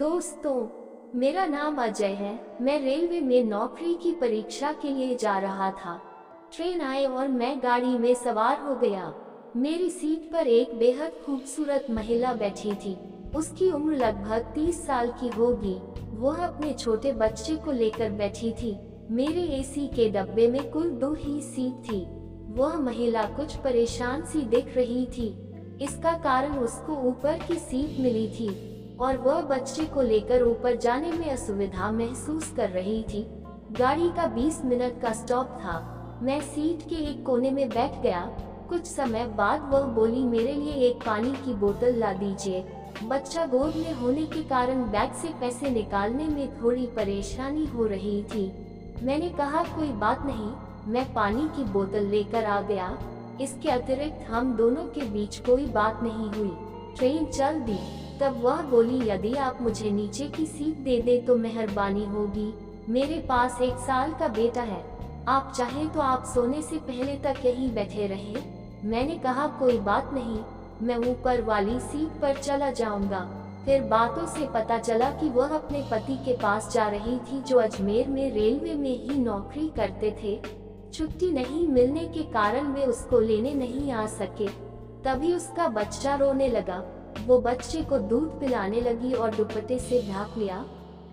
दोस्तों, मेरा नाम अजय है। मैं रेलवे में नौकरी की परीक्षा के लिए जा रहा था। ट्रेन आई और मैं गाड़ी में सवार हो गया। मेरी सीट पर एक बेहद खूबसूरत महिला बैठी थी। उसकी उम्र लगभग 30 साल की होगी। वह अपने छोटे बच्चे को लेकर बैठी थी। मेरे एसी के डब्बे में कुल 2 ही सीट थी। वह महिला कुछ परेशान सी दिख रही थी। इसका कारण उसको ऊपर की सीट मिली थी और वह बच्चे को लेकर ऊपर जाने में असुविधा महसूस कर रही थी। गाड़ी का 20 मिनट का स्टॉप था। मैं सीट के एक कोने में बैठ गया। कुछ समय बाद वह बोली, मेरे लिए एक पानी की बोतल ला दीजिए। बच्चा गोद में होने के कारण बैग से पैसे निकालने में थोड़ी परेशानी हो रही थी। मैंने कहा, कोई बात नहीं, मैं पानी की बोतल लेकर आ गया। इसके अतिरिक्त हम दोनों के बीच कोई बात नहीं हुई। ट्रेन चल दी। तब वह बोली, यदि आप मुझे नीचे की सीट दे दे तो मेहरबानी होगी। मेरे पास 1 साल का बेटा है। आप चाहें तो आप सोने से पहले तक यहीं बैठे रहें। मैंने कहा, कोई बात नहीं, मैं ऊपर वाली सीट पर चला जाऊंगा। फिर बातों से पता चला कि वह अपने पति के पास जा रही थी, जो अजमेर में रेलवे में ही नौकरी करते थे। छुट्टी नहीं मिलने के कारण वे उसको लेने नहीं आ सके। तभी उसका बच्चा रोने लगा। वो बच्चे को दूध पिलाने लगी और दुपट्टे से ढक लिया।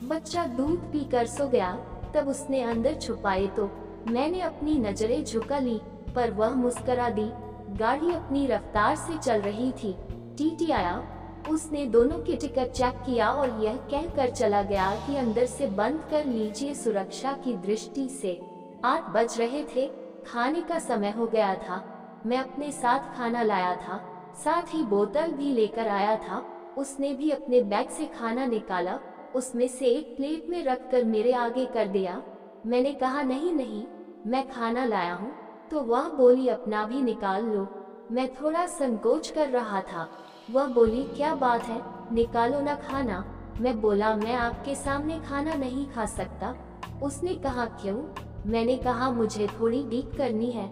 बच्चा दूध पीकर सो गया। तब उसने अंदर छुपाए तो मैंने अपनी नजरें झुका ली, पर वह मुस्कुरा दी। गाड़ी अपनी रफ्तार से चल रही थी। टीटी आया। उसने दोनों के टिकट चेक किया और यह कहकर चला गया कि अंदर से बंद कर लीजिए, सुरक्षा की दृष्टि से। 8 बज रहे थे। खाने का समय हो गया था। मैं अपने साथ खाना लाया था, साथ ही बोतल भी लेकर आया था। उसने भी अपने बैग से खाना निकाला, उसमें से एक प्लेट में रखकर मेरे आगे कर दिया। मैंने कहा, नहीं नहीं, मैं खाना लाया हूँ। तो वह बोली, अपना भी निकाल लो। मैं थोड़ा संकोच कर रहा था। वह बोली, क्या बात है, निकालो ना खाना। मैं बोला, मैं आपके सामने खाना नहीं खा सकता। उसने कहा, क्यों? मैंने कहा, मुझे थोड़ी डीक करनी है।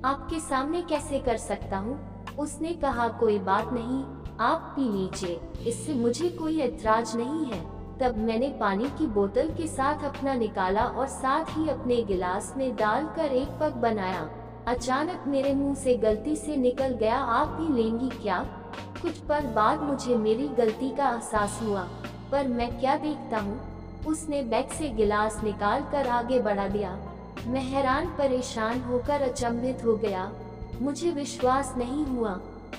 आपके सामने कैसे कर सकता हूँ? उसने कहा, कोई बात नहीं, आप पी लीजिए, इससे मुझे कोई ऐतराज नहीं है। तब मैंने पानी की बोतल के साथ अपना निकाला और साथ ही अपने गिलास में डालकर एक पग बनाया। अचानक मेरे मुंह से गलती से निकल गया, आप भी लेंगी क्या? कुछ पल बाद मुझे मेरी गलती का एहसास हुआ, पर मैं क्या देखता हूँ, उसने बैग से गिलास निकाल कर आगे बढ़ा दिया। मैं हैरान परेशान होकर अचंभित हो गया। मुझे विश्वास नहीं हुआ।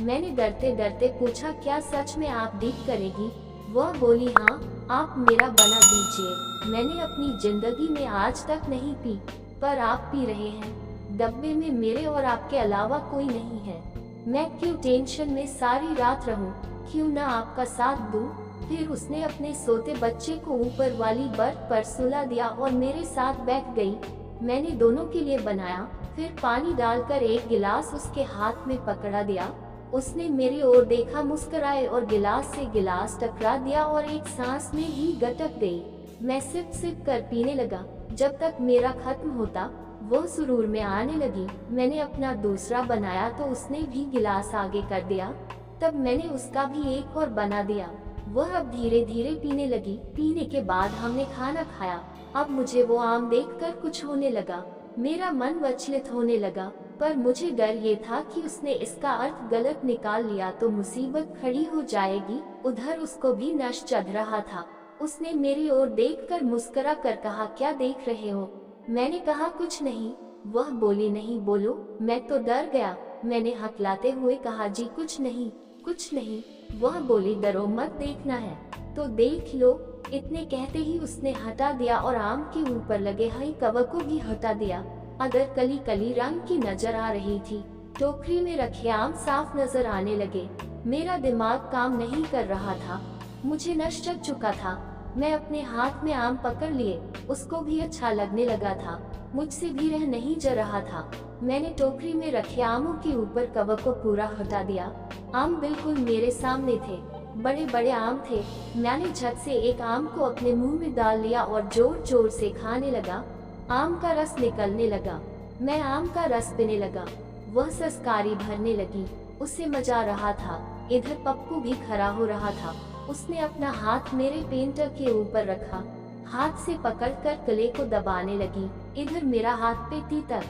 मैंने डरते डरते पूछा, क्या सच में आप डीक करेगी? वह बोली, हाँ, आप मेरा बना दीजिए। मैंने अपनी जिंदगी में आज तक नहीं पी, पर आप पी रहे हैं। डब्बे में मेरे और आपके अलावा कोई नहीं है। मैं क्यों टेंशन में सारी रात रहूं? क्यों ना आपका साथ दूं? फिर उसने अपने सोते बच्चे को ऊपर वाली बर्थ पर सुला दिया और मेरे साथ बैठ गई। मैंने दोनों के लिए बनाया, फिर पानी डालकर एक गिलास उसके हाथ में पकड़ा दिया। उसने मेरी ओर देखा, मुस्कुराए और गिलास से गिलास टकरा दिया और एक सांस में ही गटक गई। मैं सिप सिप कर पीने लगा। जब तक मेरा खत्म होता, वो सुरूर में आने लगी। मैंने अपना दूसरा बनाया तो उसने भी गिलास आगे कर दिया। तब मैंने उसका भी एक और बना दिया। वह अब धीरे धीरे पीने लगी। पीने के बाद हमने खाना खाया। अब मुझे वो आम देखकर कुछ होने लगा। मेरा मन विचलित होने लगा, पर मुझे डर ये था कि उसने इसका अर्थ गलत निकाल लिया तो मुसीबत खड़ी हो जाएगी। उधर उसको भी नश चढ़ रहा था। उसने मेरी ओर देखकर मुस्कुरा कर कहा, क्या देख रहे हो? मैंने कहा, कुछ नहीं। वह बोली, नहीं बोलो। मैं तो डर गया। मैंने हकलाते हुए कहा, जी कुछ नहीं, कुछ नहीं। वह बोली, डरो मत, देखना है तो देख लो। इतने कहते ही उसने हटा दिया और आम के ऊपर लगे हरी कवर को भी हटा दिया। अगर कली कली रंग की नजर आ रही थी। टोकरी में रखे आम साफ नजर आने लगे। मेरा दिमाग काम नहीं कर रहा था। मुझे नश चढ़ चुका था। मैं अपने हाथ में आम पकड़ लिए। उसको भी अच्छा लगने लगा था। मुझसे भी रह नहीं जा रहा था। मैंने टोकरी में रखे आमों के ऊपर कवर को पूरा हटा दिया। आम बिल्कुल मेरे सामने थे। बड़े बड़े आम थे। मैंने झट से एक आम को अपने मुंह में डाल लिया और जोर जोर से खाने लगा। आम का रस निकलने लगा। मैं आम का रस पीने लगा। वह सस्कारी भरने लगी। उसे मजा आ रहा था। इधर पप्पू भी खड़ा हो रहा था। उसने अपना हाथ मेरे पेंटर के ऊपर रखा, हाथ से पकड़कर गले को दबाने लगी। इधर मेरा हाथ पेटी तक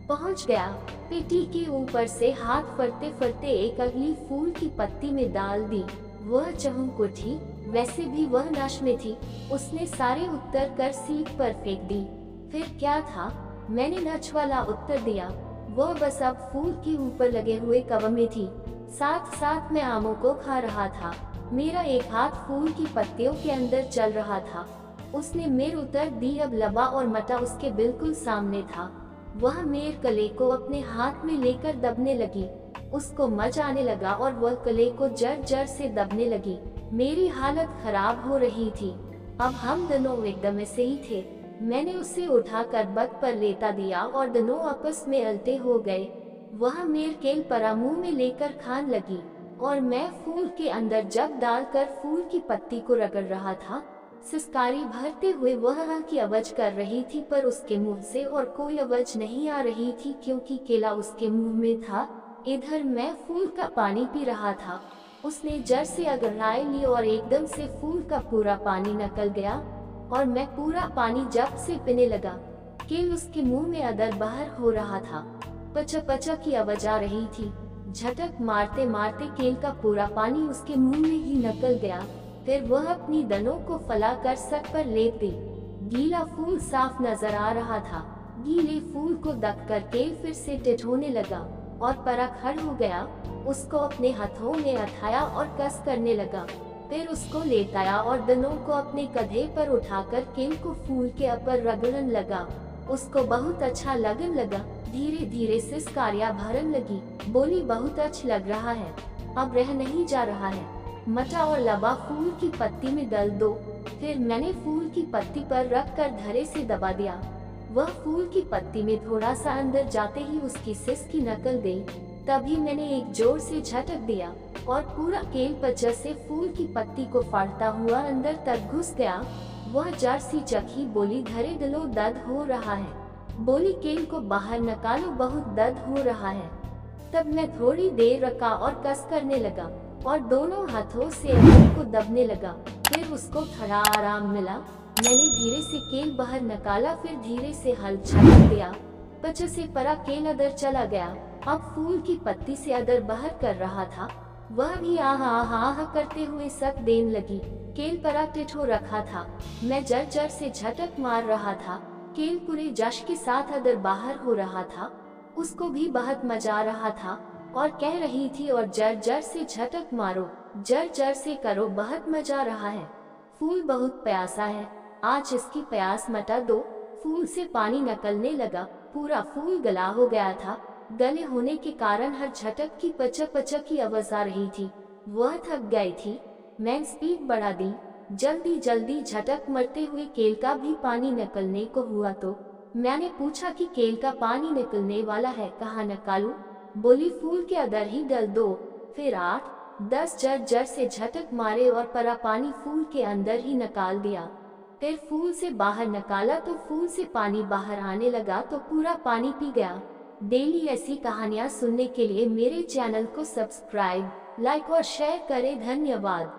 पहुंच गया। पेटी के ऊपर से हाथ फरते फरते एक अगली फूल की पत्ती में डाल दी। वह चहुक उठी, वैसे भी वह नश में थी। उसने सारे उत्तर कर सीट पर फेंक दी। फिर क्या था, मैंने नच वाला उत्तर दिया। वह बस अब फूल के ऊपर लगे हुए कव में थी। साथ साथ मैं आमों को खा रहा था। मेरा एक हाथ फूल की पत्तियों के अंदर चल रहा था। उसने मेरे उत्तर दी। अब लबा और मटा उसके बिल्कुल सामने था। वह मेरे गले को अपने हाथ में लेकर दबने लगी। उसको मजा आने लगा और वह गले को जड़ जड़ से दबने लगी। मेरी हालत खराब हो रही थी। अब हम दोनों एकदम से ही थे। मैंने उसे उठाकर बद पर लेटा दिया और दोनों आपस में अलटे हो गए। वह मेरे केल परा मुंह में लेकर खान लगी और मैं फूल के अंदर जब डालकर फूल की पत्ती को रगड़ रहा था। सिसकारी भरते हुए वह हाँ की आवाज कर रही थी, पर उसके मुंह से और कोई आवाज नहीं आ रही थी क्योंकि केला उसके मुंह में था। इधर मैं फूल का पानी पी रहा था। उसने जड़ से अगराई ली और एकदम से फूल का पूरा पानी निकल गया और मैं पूरा पानी जब से पीने लगा। केल उसके मुंह में अदर बाहर हो रहा था। पचा पचा की आवाज आ रही थी। झटक मारते मारते केल का पूरा पानी उसके मुंह में ही निकल गया। फिर वह अपनी दनों को फैलाकर सर पर लेट दी। गीला फूल साफ नजर आ रहा था। गीले फूल को दबकर केल फिर से टिठोने लगा और परा खड़ हो गया। उसको अपने हाथों में उठाया और कस करने लगा। फिर उसको लेटाया और दनों को अपने कंधे पर उठाकर केल को फूल के ऊपर रगड़न लगा। उसको बहुत अच्छा लगन लगा। धीरे धीरे सिसकारियां भरन लगी। बोली, बहुत अच्छा लग रहा है, अब रह नहीं जा रहा है। मटा और लबा फूल की पत्ती में डाल दो। फिर मैंने फूल की पत्ती पर रखकर धरे से दबा दिया। वह फूल की पत्ती में थोड़ा सा अंदर जाते ही उसकी सिस की नकल दी। तभी मैंने एक जोर से झटक दिया और पूरा केल पचर से फूल की पत्ती को फाड़ता हुआ अंदर तक घुस गया। वह जड़ सी चखी। बोली, धरे दिलो दर्द हो रहा है। बोली, केल को बाहर निकालो, बहुत दर्द हो रहा है। तब मैं थोड़ी देर रखा और कस करने लगा और दोनों हाथों से अंदर को दबने लगा। फिर उसको थोड़ा आराम मिला। मैंने धीरे से केल बाहर निकाला, फिर धीरे से हल झटक दिया। पचा से परा केल अदर चला गया। अब फूल की पत्ती से अदर बाहर कर रहा था। वह भी आह आह आह करते हुए सक देने लगी। केल परा टिठो रखा था। मैं जड़ जड़ से झटक मार रहा था। केल पूरे जश के साथ अदर बाहर हो रहा था। उसको भी बहुत मजा आ रहा था और कह रही थी, और जड़ जड़ से झटक मारो, जड़ जड़ से करो, बहुत मजा आ रहा है। फूल बहुत प्यासा है, आज इसकी प्यास मिटा दो। फूल से पानी निकलने लगा। पूरा फूल गला हो गया था। गले होने के कारण हर झटक की पचा पचा की आवाज आ रही थी। वह थक गई थी। मैं स्पीड बढ़ा दी। जल्दी जल्दी झटक मरते हुए केल का भी पानी निकलने को हुआ तो मैंने पूछा कि केल का पानी निकलने वाला है, कहाँ निकालूं? बोली, फूल के अंदर ही डाल दो। फिर 8-10 जड़ जड़ से झटक मारे और परा पानी फूल के अंदर ही निकाल दिया। फिर फूल से बाहर निकाला तो फूल से पानी बाहर आने लगा तो पूरा पानी पी गया। डेली ऐसी कहानियाँ सुनने के लिए मेरे चैनल को सब्सक्राइब, लाइक और शेयर करें। धन्यवाद।